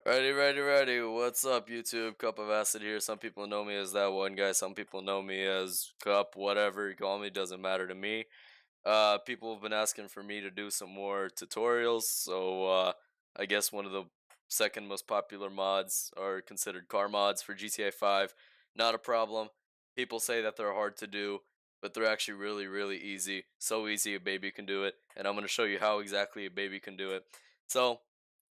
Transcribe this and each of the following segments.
Ready. What's up, YouTube? Cup of Acid here. Some people know me as that one guy. Some people know me as Cup, whatever you call me, doesn't matter to me. People have been asking for me to do some more tutorials, so I guess one of the second most popular mods are considered car mods for GTA 5. Not a problem. People say that they're hard to do, but they're actually really easy. So easy a baby can do it, and I'm going to show you how exactly a baby can do it. So,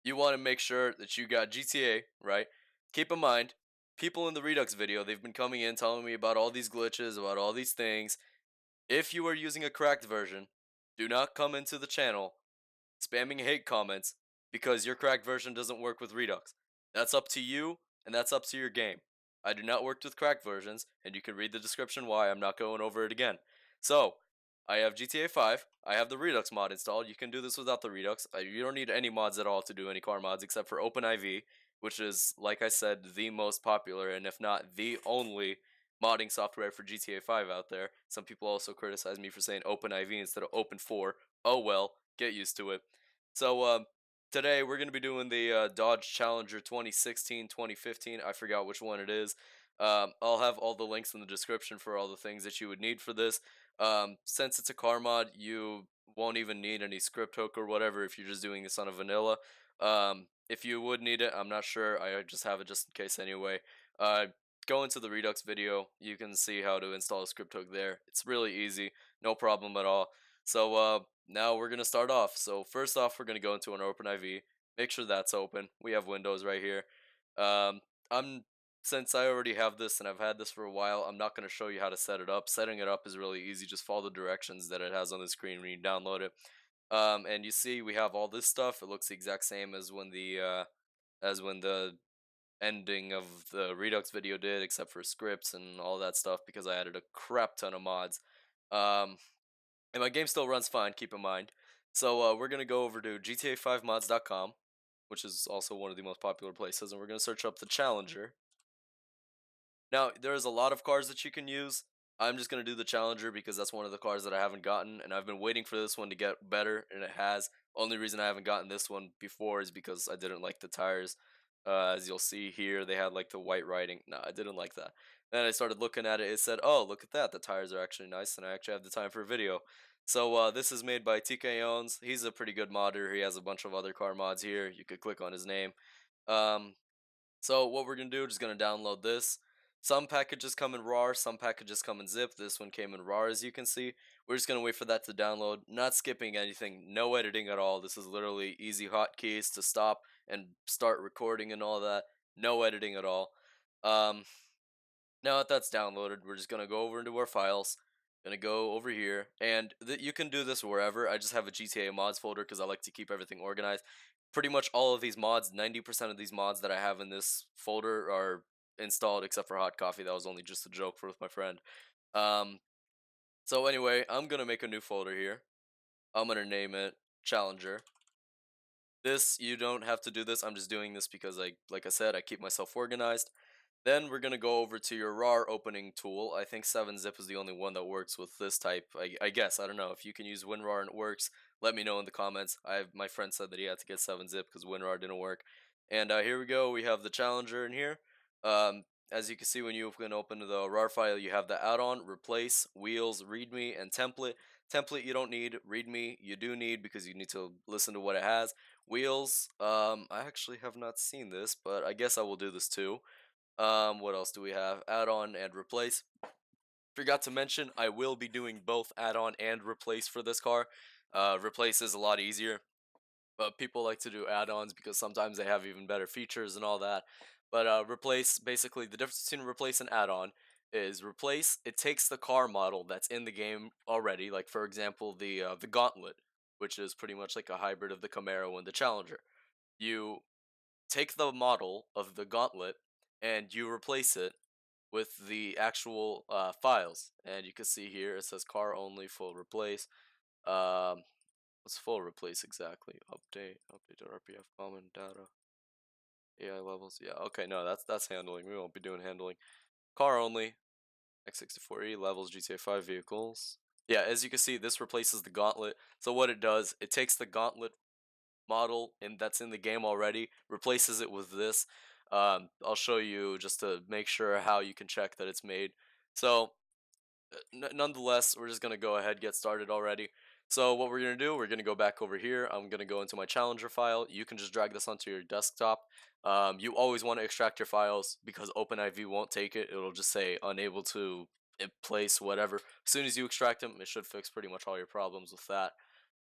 you want to make sure that you got GTA, right? Keep in mind, people in the Redux video, they've been coming in telling me about all these glitches, about all these things. If you are using a cracked version, do not come into the channel spamming hate comments because your cracked version doesn't work with Redux. That's up to you, and that's up to your game. I do not work with cracked versions, and you can read the description why. I'm not going over it again. So, I have GTA 5. I have the Redux mod installed. You can do this without the Redux. You don't need any mods at all to do any car mods except for OpenIV, which is, like I said, the most popular, and if not the only modding software for GTA 5 out there. Some people also criticize me for saying OpenIV instead of Open4. Oh well, get used to it. So today we're going to be doing the Dodge Challenger 2016-2015. I forgot which one it is. I'll have all the links in the description for all the things that you would need for this. Since it's a car mod, you won't even need any script hook or whatever if you're just doing this on a vanilla. If you would need it, I'm not sure. I just have it just in case anyway. Go into the Redux video. You can see how to install a script hook there. It's really easy. No problem at all. So now we're gonna start off. So first off, we're gonna go into an OpenIV. Make sure that's open. We have Windows right here. Um, I'm since I already have this and I've had this for a while, I'm not gonna show you how to set it up. Setting it up is really easy. Just follow the directions that it has on the screen when you download it. And you see we have all this stuff. It looks the exact same as when the ending of the Redux video did, except for scripts and all that stuff because I added a crap ton of mods. Um, and my game still runs fine, keep in mind. So we're going to go over to GTA5mods.com, which is also one of the most popular places, and we're going to search up the Challenger. Now, there's a lot of cars that you can use. I'm just going to do the Challenger because that's one of the cars that I haven't gotten, and I've been waiting for this one to get better, and it has. Only reason I haven't gotten this one before is because I didn't like the tires. As you'll see here, they had like the white writing. No, I didn't like that. Then I started looking at it. It said, "Oh, look at that! The tires are actually nice, and I actually have the time for a video." So this is made by TK Owns. He's a pretty good modder. He has a bunch of other car mods here. You could click on his name. Um, so what we're gonna do, just gonna download this. Some packages come in RAR, some packages come in zip. This one came in RAR, as you can see. We're just gonna wait for that to download. Not skipping anything, no editing at all. This is literally easy hotkeys to stop and start recording and all that. No editing at all. Um, Now that that's downloaded, we're just gonna go over into our files. Gonna go over here, and you can do this wherever. I just have a GTA mods folder because I like to keep everything organized. Pretty much all of these mods, 90% of these mods that I have in this folder are installed, except for Hot Coffee. That was only just a joke for with my friend. Um, so anyway, I'm gonna make a new folder here. I'm gonna name it Challenger. This, you don't have to do this. I'm just doing this because like I said, I keep myself organized. Then we're going to go over to your RAR opening tool. I think 7-zip is the only one that works with this type. I guess, I don't know. If you can use WinRAR and it works, let me know in the comments. My friend said that he had to get 7-zip because WinRAR didn't work. And here we go. We have the Challenger in here. As you can see, when you can open the RAR file, you have the add-on, replace, wheels, readme, and template. Template you don't need, readme you do need because you need to listen to what it has. Wheels, I actually have not seen this, but I guess I will do this too. What else do we have? Add-on and replace. Forgot to mention, I will be doing both add-on and replace for this car. Replace is a lot easier, but people like to do add-ons because sometimes they have even better features and all that. But replace, basically, the difference between replace and add-on is replace. It takes the car model that's in the game already, like for example the Gauntlet, which is pretty much like a hybrid of the Camaro and the Challenger. You take the model of the Gauntlet and you replace it with the actual files. And you can see here it says car only full replace. Um, what's full replace exactly? Update to RPF common data. AI levels. Yeah, okay, no, that's handling. We won't be doing handling. Car only. X64E levels GTA 5 vehicles. Yeah, as you can see, this replaces the Gauntlet. So what it does, it takes the Gauntlet model and that's in the game already, replaces it with this. I'll show you just to make sure how you can check that it's made. So nonetheless, we're just gonna go ahead get started already. So what we're gonna do, we're gonna go back over here. I'm gonna go into my Challenger file. You can just drag this onto your desktop. You always want to extract your files because OpenIV won't take it. It'll just say unable to place whatever. As soon as you extract them, it should fix pretty much all your problems with that.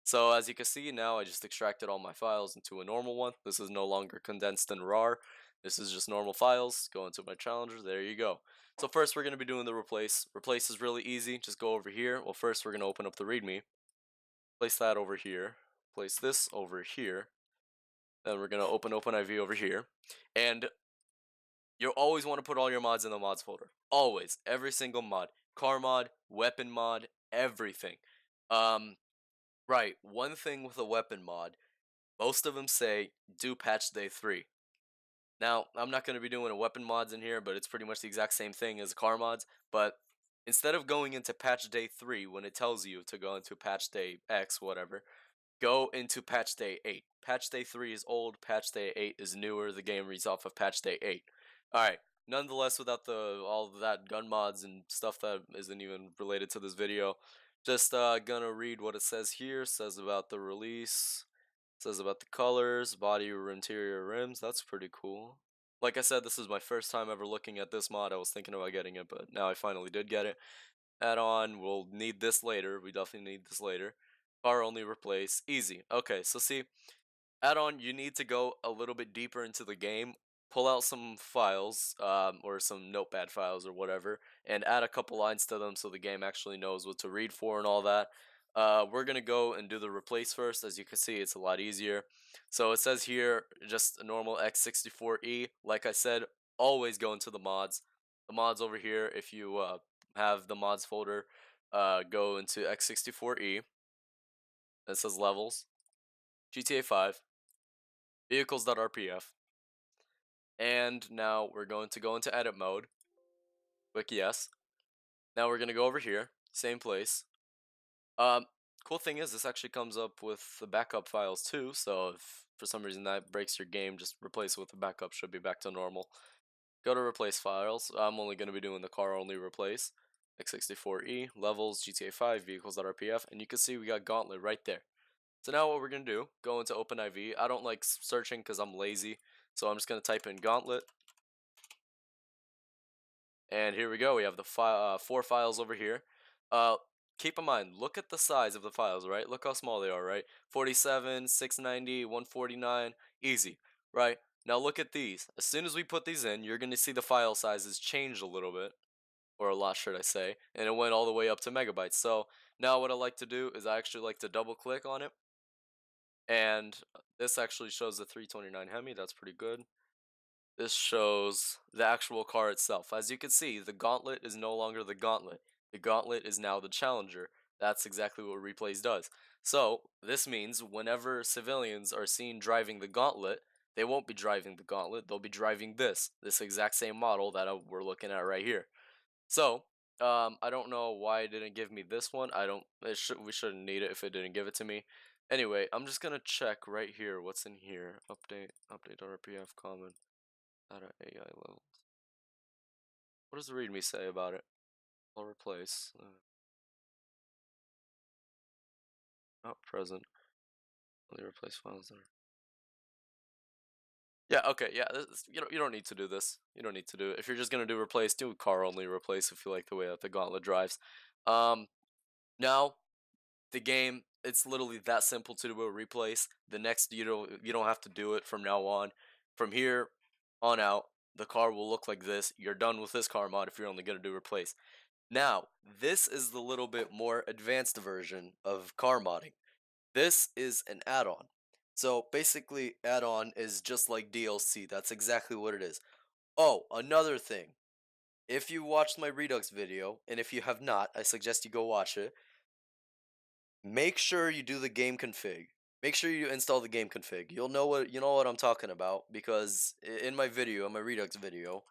So as you can see now, I just extracted all my files into a normal one. This is no longer condensed and RAR. This is just normal files. Go into my Challenger. There you go. So first we're going to be doing the replace. Replace is really easy. Just go over here. Well, first we're going to open up the README. Place that over here. Place this over here. Then we're going to open OpenIV over here. And you'll always want to put all your mods in the mods folder. Always. Every single mod. Car mod, weapon mod, everything. Right, one thing with a weapon mod, most of them say do patch day 3. Now, I'm not going to be doing a weapon mods in here, but it's pretty much the exact same thing as car mods. But instead of going into patch day 3 when it tells you to go into patch day X, whatever, go into patch day 8. Patch day 3 is old, patch day 8 is newer. The game reads off of patch day 8. Alright, nonetheless, without all of that gun mods and stuff that isn't even related to this video, just gonna read what it says here. It says about the release, it says about the colors, body or interior rims. That's pretty cool. Like I said, this is my first time ever looking at this mod. I was thinking about getting it, but now I finally did get it. Add-on, we'll need this later. We definitely need this later. Car only replace, easy. Okay, so see, add-on, you need to go a little bit deeper into the game, pull out some files, or some notepad files or whatever, and add a couple lines to them so the game actually knows what to read for and all that. We're going to go and do the replace first. As you can see, it's a lot easier. So it says here, just a normal x64E. Like I said, always go into the mods. The mods over here, if you have the mods folder, go into x64E. It says levels, GTA 5, vehicles.rpf, and now we're going to go into edit mode. Click yes. Now we're going to go over here, same place. Cool thing is this actually comes up with the backup files too, so if for some reason that breaks your game, just replace it with the backup, should be back to normal. Go to replace files. I'm only going to be doing the car only replace. x64E, levels, GTA 5, vehicles.rpf, and you can see we got Gauntlet right there. So now what we're going to do, go into OpenIV. I don't like searching because I'm lazy, so I'm just going to type in Gauntlet. And here we go, we have the 4 files over here. Keep in mind, look at the size of the files, right? Look how small they are, right? 47, 690, 149, easy, right? Now look at these. As soon as we put these in, you're going to see the file sizes change a little bit, or a lot should I say, and it went all the way up to megabytes. So now what I like to do is I actually like to double click on it, and this actually shows the 329 Hemi. That's pretty good. This shows the actual car itself. As you can see, the Gauntlet is no longer the Gauntlet. The Gauntlet is now the Challenger. That's exactly what Replays does. So, this means whenever civilians are seen driving the Gauntlet, they won't be driving the Gauntlet, they'll be driving this exact same model that we're looking at right here. So, I don't know why it didn't give me this one. We shouldn't need it if it didn't give it to me. Anyway, I'm just gonna check right here what's in here. Update RPF common. Data AI levels. What does the README say about it? I'll replace. Not present. Only replace files there. Yeah, okay, yeah, you don't need to do this. You don't need to do it. If you're just gonna do replace, do car only replace if you like the way that the Gauntlet drives. Now the game, it's literally that simple to do a replace. The next you don't have to do it from now on. From here on out, the car will look like this. You're done with this car mod if you're only gonna do replace. Now, this is the little bit more advanced version of car modding. This is an add-on. So basically, add-on is just like DLC. That's exactly what it is. Oh, another thing. If you watched my Redux video, and if you have not, I suggest you go watch it. Make sure you do the game config. Make sure you install the game config. You know what I'm talking about, because in my video, in my Redux video,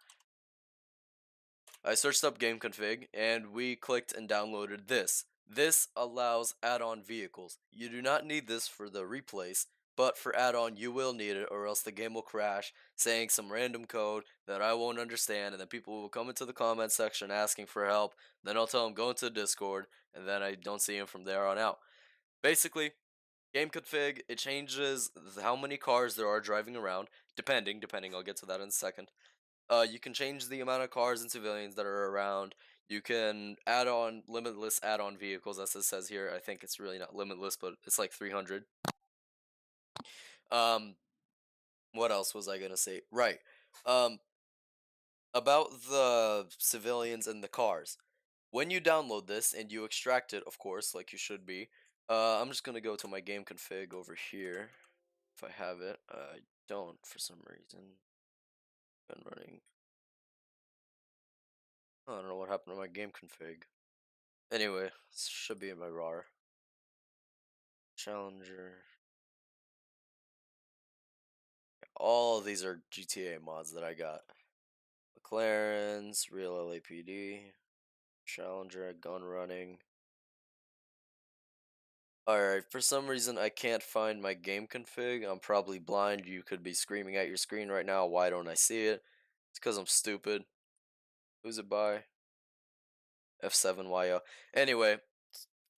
I searched up game config and we clicked and downloaded this. This allows add-on vehicles. You do not need this for the replace. but for add-on, you will need it, or else the game will crash, saying some random code that I won't understand, and then people will come into the comment section asking for help. Then I'll tell them go into Discord, and then I don't see them from there on out. Basically, game config, it changes how many cars there are driving around, depending. I'll get to that in a second. You can change the amount of cars and civilians that are around. You can add on limitless add-on vehicles, as it says here. I think it's really not limitless, but it's like 300. Um, what else was I gonna say? Right. Um, about the civilians and the cars. When you download this and you extract it, of course, like you should be. I'm just gonna go to my game config over here. If I have it, I don't for some reason. Been running. I don't know what happened to my game config. Anyway, this should be in my RAR. Challenger. All of these are GTA mods that I got. McLaren's, Real LAPD, Challenger, gun running. Alright, for some reason I can't find my game config. I'm probably blind. You could be screaming at your screen right now. Why don't I see it? It's because I'm stupid. Who's it by? F7YO. Anyway,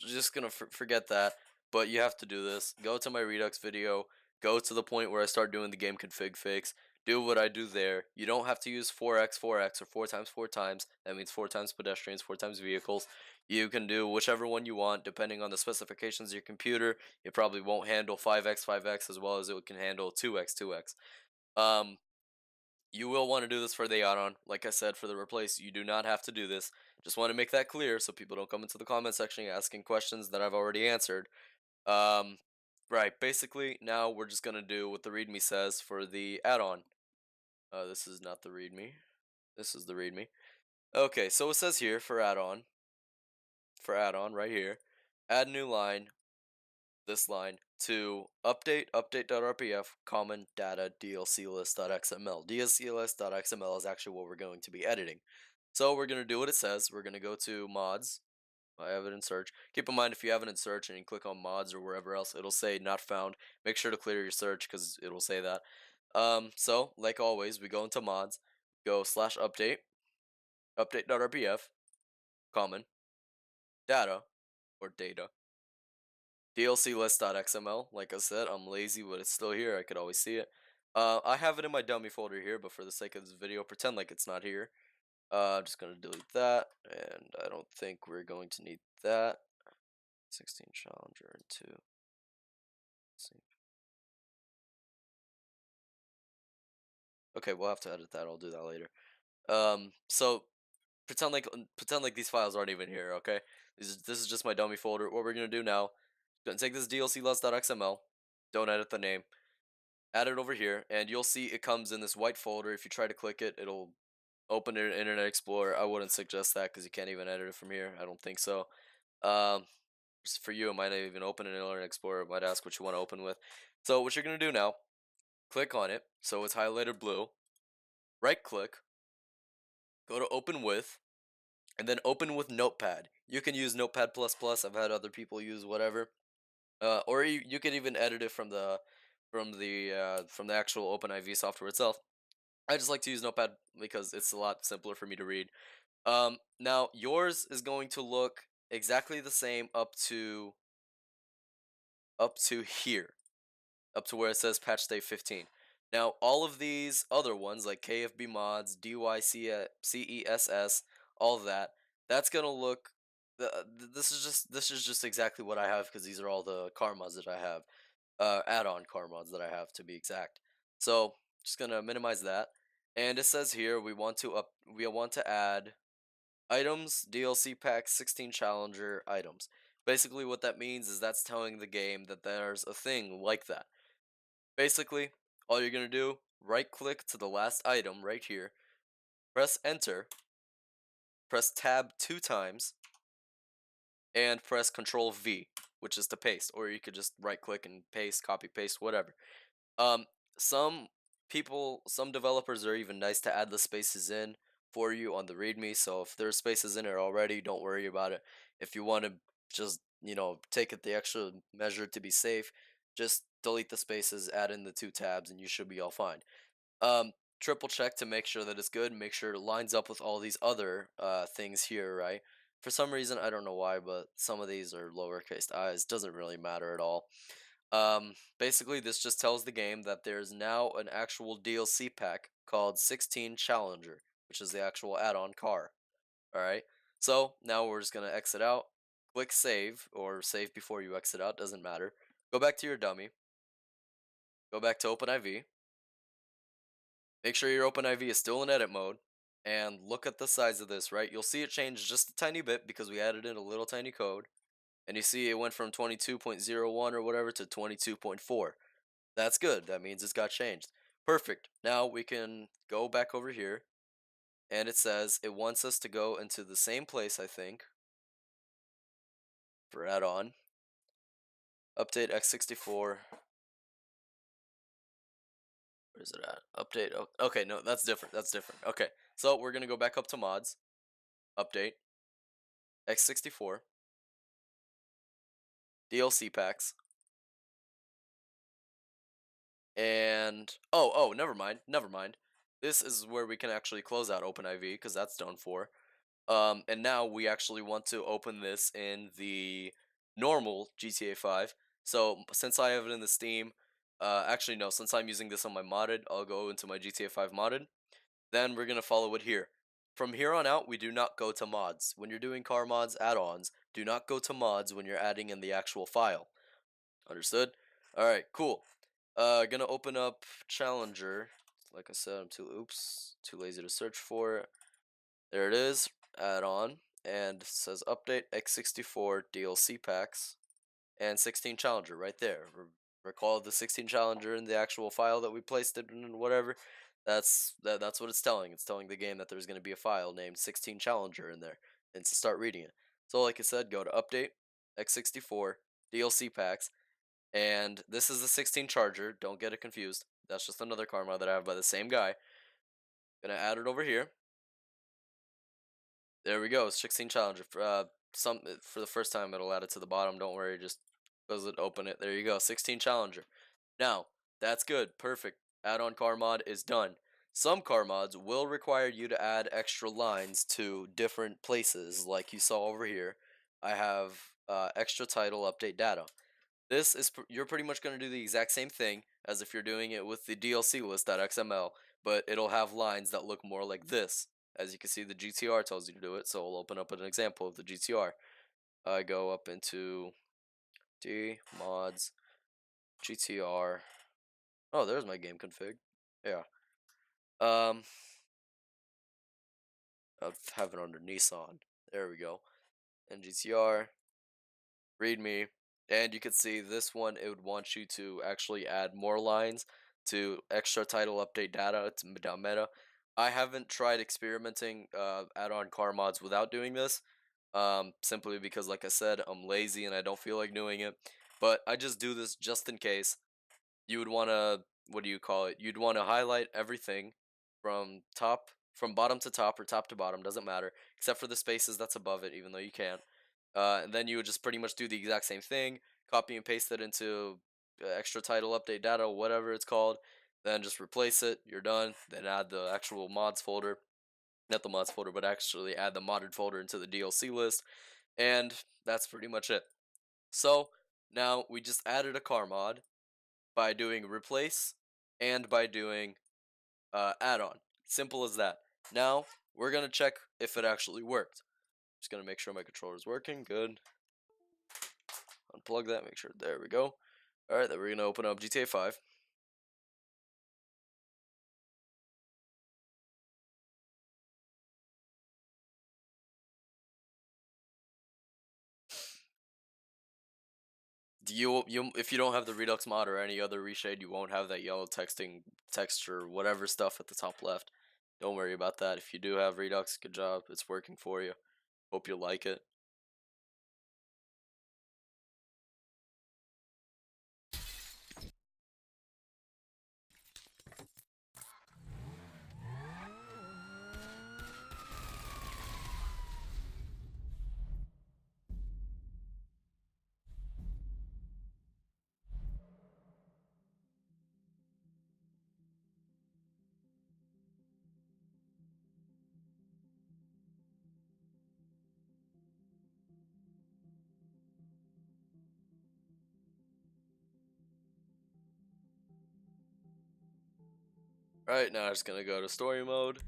just gonna forget that, but you have to do this. Go to my Redux video, go to the point where I start doing the game config fix, do what I do there. You don't have to use 4x 4x or 4 times 4 times. That means 4 times pedestrians, 4 times vehicles. You can do whichever one you want depending on the specifications of your computer. It probably won't handle 5x 5x as well as it can handle 2x 2x. You will want to do this for the add-on. Like I said, for the replace, you do not have to do this. Just want to make that clear so people don't come into the comment section asking questions that I've already answered. Um, right, basically, now we're just going to do what the README says for the add-on. This is not the README. This is the README. Okay, so it says here for add-on, right here, add new line, this line, to update.rpf, common data DLC list.xml. DLC list.xml is actually what we're going to be editing. So we're going to do what it says. We're going to go to mods. I have it in search. Keep in mind, if you have it in search and you click on mods or wherever else, it'll say not found. Make sure to clear your search because it'll say that. So like always, we go into mods, go /update, update.rpf, common, data, or data, DLC list.xml. Like I said, I'm lazy, but it's still here. I could always see it. I have it in my dummy folder here, but for the sake of this video, pretend like it's not here. I'm just going to delete that, and I don't think we're going to need that. 16 Challenger and 2. Okay, we'll have to edit that. I'll do that later. So pretend like these files aren't even here. Okay, this is just my dummy folder. What we're gonna do now? Gonna take this DLC list.xml. Don't edit the name. Add it over here, and you'll see it comes in this white folder. If you try to click it, it'll open it in Internet Explorer. I wouldn't suggest that because you can't even edit it from here. I don't think so. Um, for you, it might not even open in Internet Explorer. It might ask what you want to open with. So what you're gonna do now? Click on it, so it's highlighted blue. Right click, go to open with, and then open with Notepad. You can use Notepad++. I've had other people use whatever. Or you could even edit it from the actual OpenIV software itself. I just like to use Notepad because it's a lot simpler for me to read. Now yours is going to look exactly the same up to here, up to where it says patch day 15. Now, all of these other ones like KFB mods, DYCESS, all of that, that's gonna look. This is just exactly what I have because these are all the car mods that I have, add-on car mods that I have to be exact. So just gonna minimize that, and it says here we want to add items DLC pack 16 Challenger items. Basically, what that means is that's telling the game that there's a thing like that. Basically, all you're going to do, right click to the last item right here, press enter, press tab 2 times, and press Control V, which is to paste, or you could just right click and paste, copy paste, whatever. Um, some some developers are even nice to add the spaces in for you on the README. So if there's spaces in it already, don't worry about it. If you want to just take it the extra measure to be safe, just delete the spaces, add in the 2 tabs, and you should be all fine. Triple check to make sure that it's good, make sure it lines up with all these other things here, right? For some reason, I don't know why, but some of these are lowercase i's, doesn't really matter at all. Basically, this just tells the game that there's now an actual DLC pack called 16 Challenger, which is the actual add-on car. Alright, so now we're just going to exit out, click save, or save before you exit out, doesn't matter. Go back to your dummy, go back to OpenIV, make sure your OpenIV is still in edit mode, and look at the size of this, right? You'll see it change just a tiny bit because we added in a little tiny code, and you see it went from 22.01 or whatever to 22.4. That's good, that means it's got changed. Perfect, now we can go back over here, and it says it wants us to go into the same place, I think, for add-on. Update x64. Where is it at? Update. Oh, okay, no, that's different. That's different. Okay, so we're gonna go back up to mods. Update. x64. DLC packs. And never mind. Never mind. This is where we can actually close out OpenIV because that's done for. And now we actually want to open this in the normal GTA 5. So since I have it in the Steam, actually no, since I'm using this on my modded, I'll go into my GTA 5 modded. Then we're gonna follow it here. From here on out, we do not go to mods. When you're doing car mods, add-ons, do not go to mods when you're adding in the actual file. Understood? Alright, cool. Gonna open up Challenger. Like I said, I'm too lazy to search for it. There it is, add-on, and it says update x64 DLC packs, and 16 Challenger right there. Recall the 16 Challenger in the actual file that we placed it in, whatever. That's what it's telling. It's telling the game that there's going to be a file named 16 Challenger in there, and to start reading it. So like I said, go to update x64 DLC packs, and this is the 16 Charger. Don't get it confused. That's just another car mod that I have by the same guy. Gonna add it over here. There we go. 16 Challenger. For the first time, it'll add it to the bottom. Don't worry. Just close it, open it. There you go. 16 Challenger. Now, that's good. Perfect. Add-on car mod is done. Some car mods will require you to add extra lines to different places, like you saw over here. I have extra title update data. This is you're pretty much going to do the exact same thing as if you're doing it with the DLC list.xml, but it'll have lines that look more like this. As you can see, the GTR tells you to do it, so we'll open up an example of the GTR. I go up into D mods GTR. Oh, there's my game config. Yeah. I'll have it under Nissan. There we go. And GTR. README, and you can see this one, it would want you to actually add more lines to extra title update data. It's meta. I haven't tried experimenting add-on car mods without doing this, simply because, like I said, I'm lazy and I don't feel like doing it. But I just do this just in case. You would want to, what do you call it? You'd want to highlight everything from bottom to top, or top to bottom, doesn't matter, except for the spaces that's above it, even though you can't. And then you would just pretty much do the exact same thing, copy and paste it into extra title update data, whatever it's called, then just replace it, you're done, then add the actual mods folder, not the mods folder, but actually add the modded folder into the DLC list, and that's pretty much it. So, now we just added a car mod by doing replace and by doing add-on. Simple as that. Now, we're going to check if it actually worked. Just going to make sure my controller is working. Good. Unplug that, make sure. There we go. Alright, then we're going to open up GTA 5. If you don't have the Redux mod or any other reshade, you won't have that yellow texture, whatever stuff at the top left. Don't worry about that. If you do have Redux, good job. It's working for you. Hope you like it. Right now, I'm just gonna go to story mode.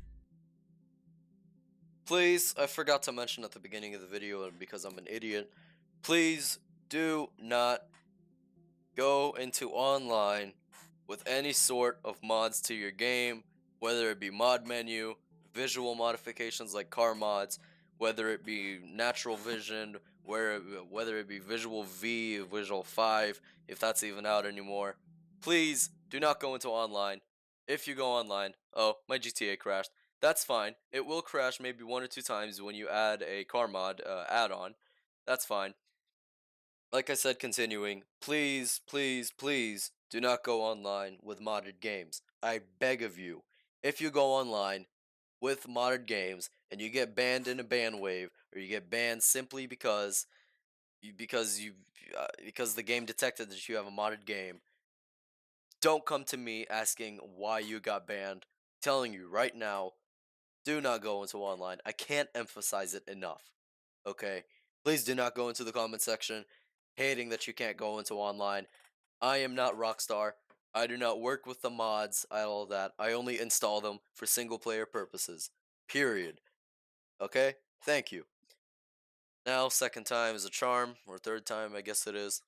Please, I forgot to mention at the beginning of the video, and because I'm an idiot, please do not go into online with any sort of mods to your game, whether it be mod menu, visual modifications like car mods, whether it be natural vision, whether it be visual V, visual 5, if that's even out anymore. Please do not go into online. If you go online, oh, my GTA crashed. That's fine. It will crash maybe 1 or 2 times when you add a car mod add-on. That's fine. Like I said, continuing, please, please, please do not go online with modded games. I beg of you. If you go online with modded games and you get banned in a ban wave, or you get banned simply because the game detected that you have a modded game, don't come to me asking why you got banned. Telling you right now, do not go into online. I can't emphasize it enough. Okay? Please do not go into the comment section hating that you can't go into online. I am not Rockstar. I do not work with the mods, all that. I only install them for single player purposes. Period. Okay? Thank you. Now, second time is a charm, or third time, I guess it is.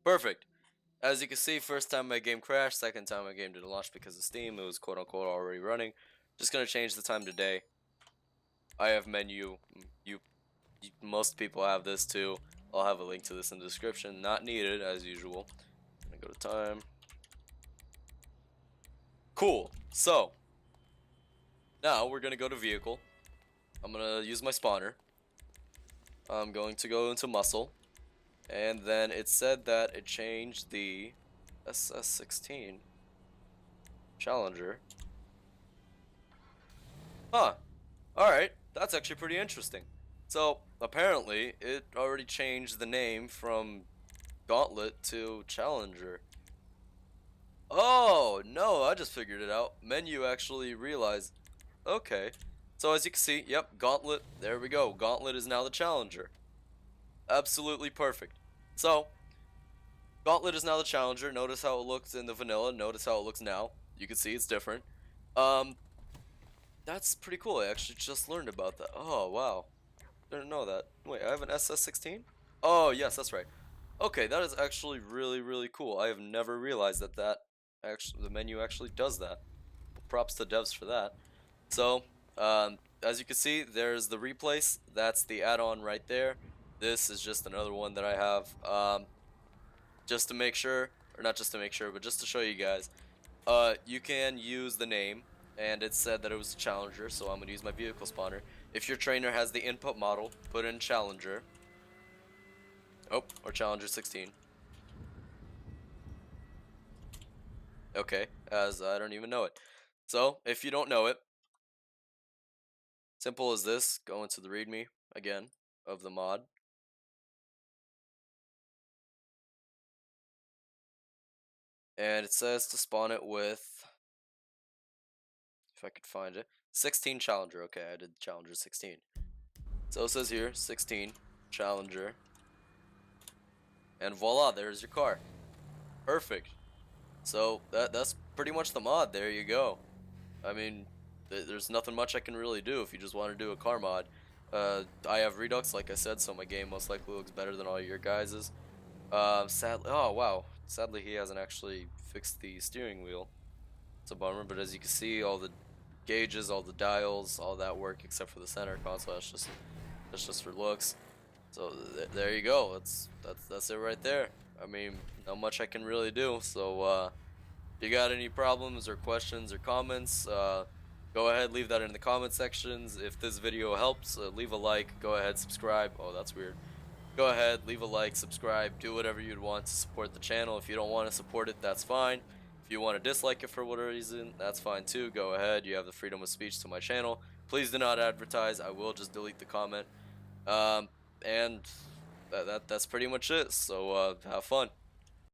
Perfect. As you can see, first time my game crashed, second time my game didn't launch because of Steam. It was quote unquote already running. Just gonna change the time today. I have menu. Most people have this too. I'll have a link to this in the description. Not needed as usual. I'm gonna go to time. Cool. So now we're gonna go to vehicle. I'm gonna use my spawner. I'm going to go into muscle. And then it said that it changed the SS16 Challenger. Huh. Alright, that's actually pretty interesting. So, apparently, it already changed the name from Gauntlet to Challenger. Oh, no, I just figured it out. Menu actually realized. Okay. So, as you can see, yep, Gauntlet, there we go. Gauntlet is now the Challenger. Absolutely perfect. So, Gauntlet is now the Challenger. Notice how it looks in the vanilla. Notice how it looks now. You can see it's different. That's pretty cool. I actually just learned about that. Oh, wow. Didn't know that. Wait, I have an SS16? Oh, yes, that's right. Okay, that is actually really, really cool. I have never realized that the menu actually does that. Props to devs for that. So, as you can see, there's the replace. That's the add-on right there. This is just another one that I have. Just to make sure, or not just to make sure, but just to show you guys. You can use the name, and it said that it was a Challenger, so I'm going to use my vehicle spawner. If your trainer has the input model, put in Challenger. Oh, or Challenger 16. Okay, as I don't even know it. So, if you don't know it, simple as this, go into the README again of the mod. And it says to spawn it with, if I could find it, 16 Challenger. Okay, I did Challenger 16. So it says here, 16 Challenger. And voila, there's your car. Perfect. So that's pretty much the mod. There you go. I mean, there's nothing much I can really do if you just want to do a car mod. I have Redux, like I said, so my game most likely looks better than all your guys's. Sadly, oh wow, sadly he hasn't actually fixed the steering wheel. It's a bummer, but as you can see, all the gauges, all the dials, all that work except for the center console. That's just for looks. So there you go. That's it right there. I mean, not much I can really do. So if you got any problems or questions or comments, go ahead, leave that in the comment sections. If this video helps, leave a like. Go ahead, subscribe. Oh, that's weird. Go ahead, leave a like, subscribe, do whatever you'd want to support the channel. If you don't want to support it, that's fine. If you want to dislike it for whatever reason, that's fine too. Go ahead, you have the freedom of speech to my channel. Please do not advertise. I will just delete the comment. And that's pretty much it. So have fun.